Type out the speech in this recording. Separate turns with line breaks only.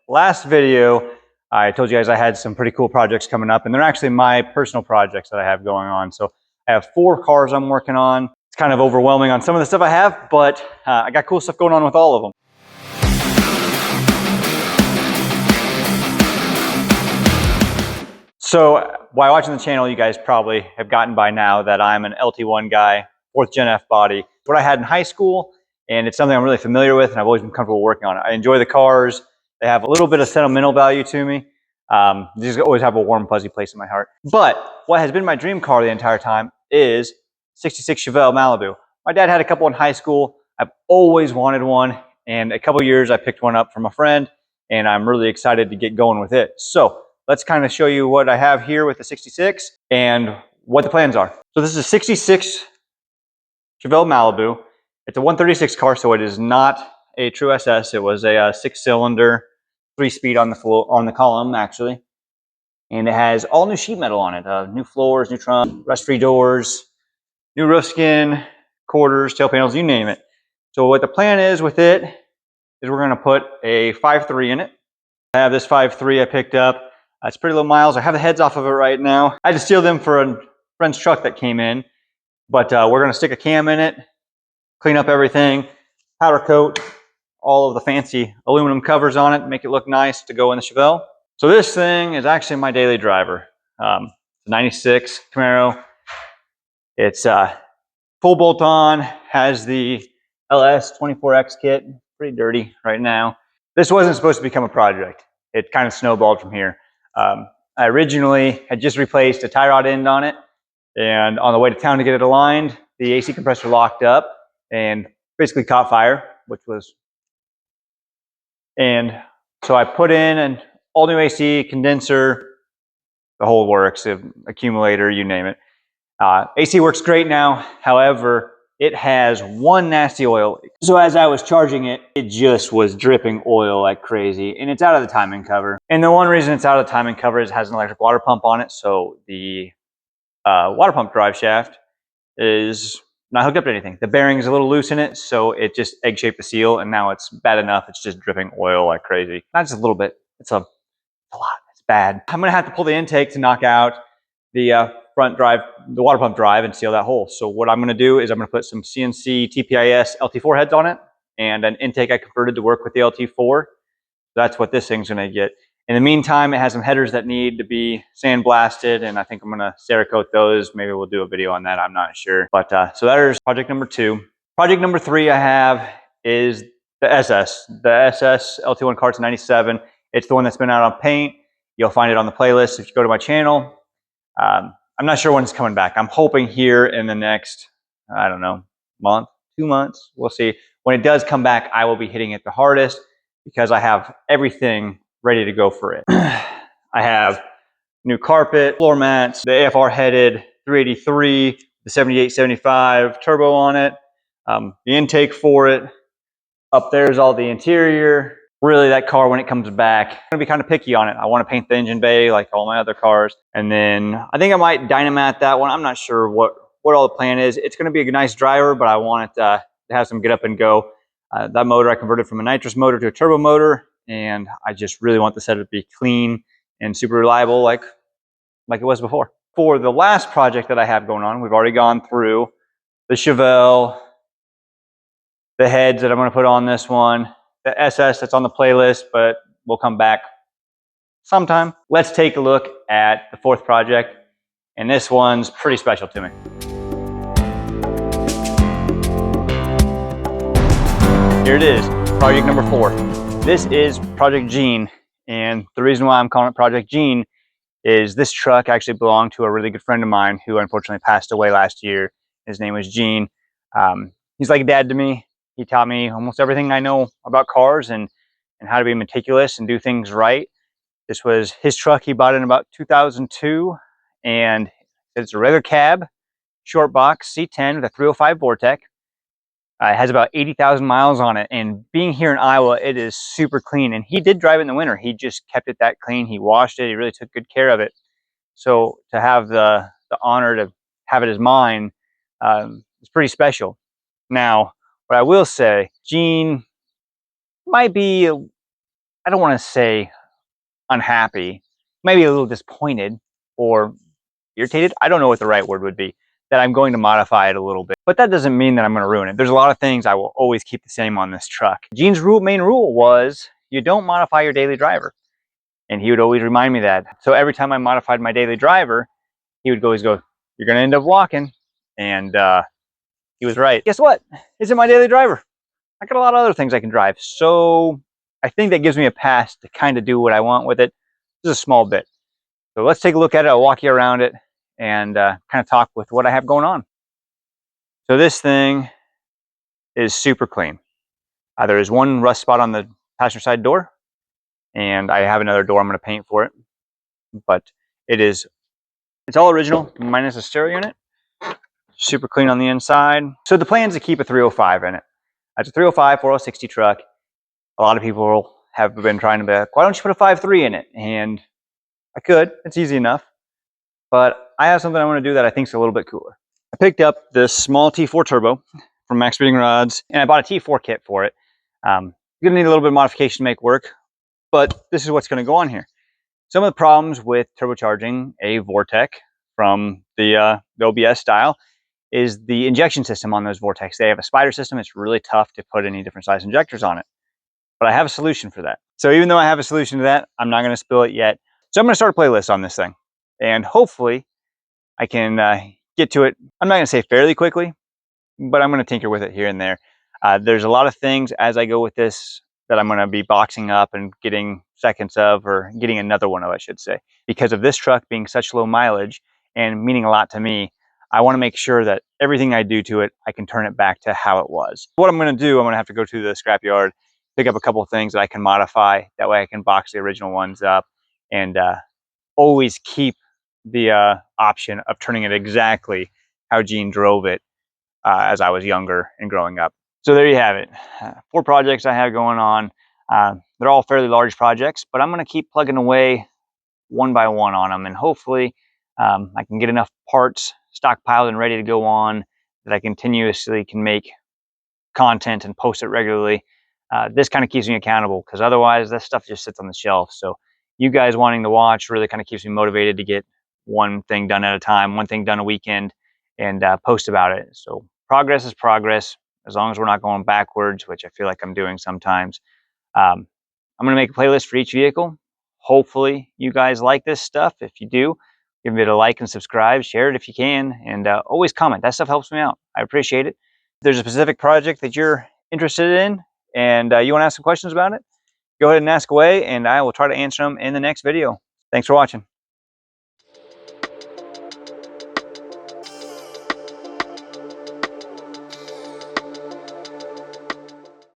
last video, I told you guys I had some pretty cool projects coming up, and they're actually my personal projects that I have going on. So I have 4 cars I'm working on. It's kind of overwhelming on some of the stuff I have, but I got cool stuff going on with all of them. So while watching the channel, you guys probably have gotten by now that I'm an LT1 guy, 4th Gen F body. It's what I had in high school, and it's something I'm really familiar with, and I've always been comfortable working on it. I enjoy the cars. They have a little bit of sentimental value to me. These always have a warm, fuzzy place in my heart. But what has been my dream car the entire time is 66 Chevelle Malibu. My dad had a couple in high school. I've always wanted one, and a couple years I picked one up from a friend, and I'm really excited to get going with it. So let's kind of show you what I have here with the 66 and what the plans are. So this is a 66 Chevelle Malibu. It's a 136 car, so it is not a true SS. It was a 6-cylinder, 3-speed on the column, actually. And it has all new sheet metal on it. New floors, new trunk, rust-free doors, new roof skin, quarters, tail panels, you name it. So what the plan is with it is we're going to put a 5.3 in it. I have this 5.3 I picked up. It's pretty low miles. I have the heads off of it right now. I had to steal them for a friend's truck that came in, but we're going to stick a cam in it, clean up everything, powder coat all of the fancy aluminum covers on it, make it look nice to go in the Chevelle. So this thing is actually my daily driver. 96 Camaro. It's full bolt on, has the LS24X kit, pretty dirty right now. This wasn't supposed to become a project. It kind of snowballed from here. I originally had just replaced a tie rod end on it, and on the way to town to get it aligned, the AC compressor locked up and basically caught fire, and so I put in an all new AC, condenser, the whole works, accumulator, you name it. AC works great now. However, it has one nasty oil leak. So as I was charging it, it just was dripping oil like crazy, and it's out of the timing cover. And the one reason it's out of the timing cover is it has an electric water pump on it, so the water pump drive shaft is not hooked up to anything. The bearing is a little loose in it, so it just egg-shaped the seal, and now it's bad enough. It's just dripping oil like crazy. Not just a little bit, it's a lot. It's bad. I'm gonna have to pull the intake to knock out the front drive, the water pump drive, and seal that hole. So what I'm going to do is I'm going to put some CNC TPIS LT4 heads on it and an intake I converted to work with the LT4. That's what this thing's going to get. In the meantime, it has some headers that need to be sandblasted, and I think I'm going to Cerakote those. Maybe we'll do a video on that. I'm not sure. But so there's project number 2. Project number 3 I have is the SS. The SS LT1 cart's 97. It's the one that's been out on paint. You'll find it on the playlist if you go to my channel. I'm not sure when it's coming back. I'm hoping here in the next, I don't know, month, 2 months. We'll see. When it does come back, I will be hitting it the hardest because I have everything ready to go for it. I have new carpet, floor mats, the AFR headed 383, the 7875 turbo on it, the intake for it. Up there's all the interior. Really, that car, when it comes back, I'm gonna be kind of picky on it. I want to paint the engine bay like all my other cars. And then I think I might dynamat that one. I'm not sure what all the plan is. It's gonna be a nice driver, but I want it to have some get up and go. That motor I converted from a nitrous motor to a turbo motor, and I just really want the setup to be clean and super reliable like it was before. For the last project that I have going on, we've already gone through the Chevelle, the heads that I'm gonna put on this one, the SS that's on the playlist, but we'll come back sometime. Let's take a look at the 4th project, and this one's pretty special to me. Here it is, project number 4. This is Project Gene, and the reason why I'm calling it Project Gene is this truck actually belonged to a really good friend of mine who unfortunately passed away last year. His name was Gene. He's like a dad to me. He taught me almost everything I know about cars and how to be meticulous and do things right. This was his truck. He bought it in about 2002, and it's a regular cab, short box, C10 with a 305 vortec. It has about 80,000 miles on it, and being here in Iowa, it is super clean. And he did drive it in the winter. He just kept it that clean. He washed it. He really took good care of it. So to have the honor to have it as mine is pretty special. Now, what I will say, Gene might be, I don't want to say unhappy, maybe a little disappointed or irritated. I don't know what the right word would be, that I'm going to modify it a little bit. But that doesn't mean that I'm going to ruin it. There's a lot of things I will always keep the same on this truck. Gene's main rule was you don't modify your daily driver. And he would always remind me that. So every time I modified my daily driver, he would always go, you're going to end up walking. And he was right. Guess what? It's in my daily driver. I got a lot of other things I can drive. So I think that gives me a pass to kind of do what I want with it. Just a small bit. So let's take a look at it. I'll walk you around it and kind of talk with what I have going on. So this thing is super clean. There is one rust spot on the passenger side door, and I have another door I'm going to paint for it. But it's all original, minus the stereo unit. Super clean on the inside. So the plan is to keep a 305 in it. It's a 305 4060 truck. A lot of people have been trying to be like, why don't you put a 5.3 in it? And I could. It's easy enough. But I have something I want to do that I think is a little bit cooler. I picked up this small T4 turbo from Max Speeding Rods, and I bought a T4 kit for it. You're going to need a little bit of modification to make work, but this is what's going to go on here. Some of the problems with turbocharging a vortec from the OBS style is the injection system on those vortecs. They have a spider system. It's really tough to put any different size injectors on it. But I have a solution for that. So even though I have a solution to that, I'm not going to spill it yet. So I'm going to start a playlist on this thing. And hopefully I can get to it, I'm not going to say fairly quickly, but I'm going to tinker with it here and there. There's a lot of things as I go with this that I'm going to be boxing up and getting seconds of, or getting another one of, I should say. Because of this truck being such low mileage and meaning a lot to me, I want to make sure that everything I do to it, I can turn it back to how it was. What I'm going to do, I'm going to have to go to the scrapyard, pick up a couple of things that I can modify. That way I can box the original ones up and always keep the option of turning it exactly how Gene drove it as I was younger and growing up. So there you have it. 4 projects I have going on. They're all fairly large projects, but I'm going to keep plugging away one by one on them, and hopefully I can get enough parts stockpiled and ready to go on that I continuously can make content and post it regularly. This kind of keeps me accountable, because otherwise that stuff just sits on the shelf. So you guys wanting to watch really kind of keeps me motivated to get one thing done at a time, one thing done a weekend, and post about it. So progress is progress, as long as we're not going backwards, which I feel like I'm doing sometimes. I'm going to make a playlist for each vehicle. Hopefully you guys like this stuff. If you do, give it a like and subscribe, share it if you can, and always comment. That stuff helps me out. I appreciate it. If there's a specific project that you're interested in and you want to ask some questions about it, go ahead and ask away, and I will try to answer them in the next video. Thanks for watching.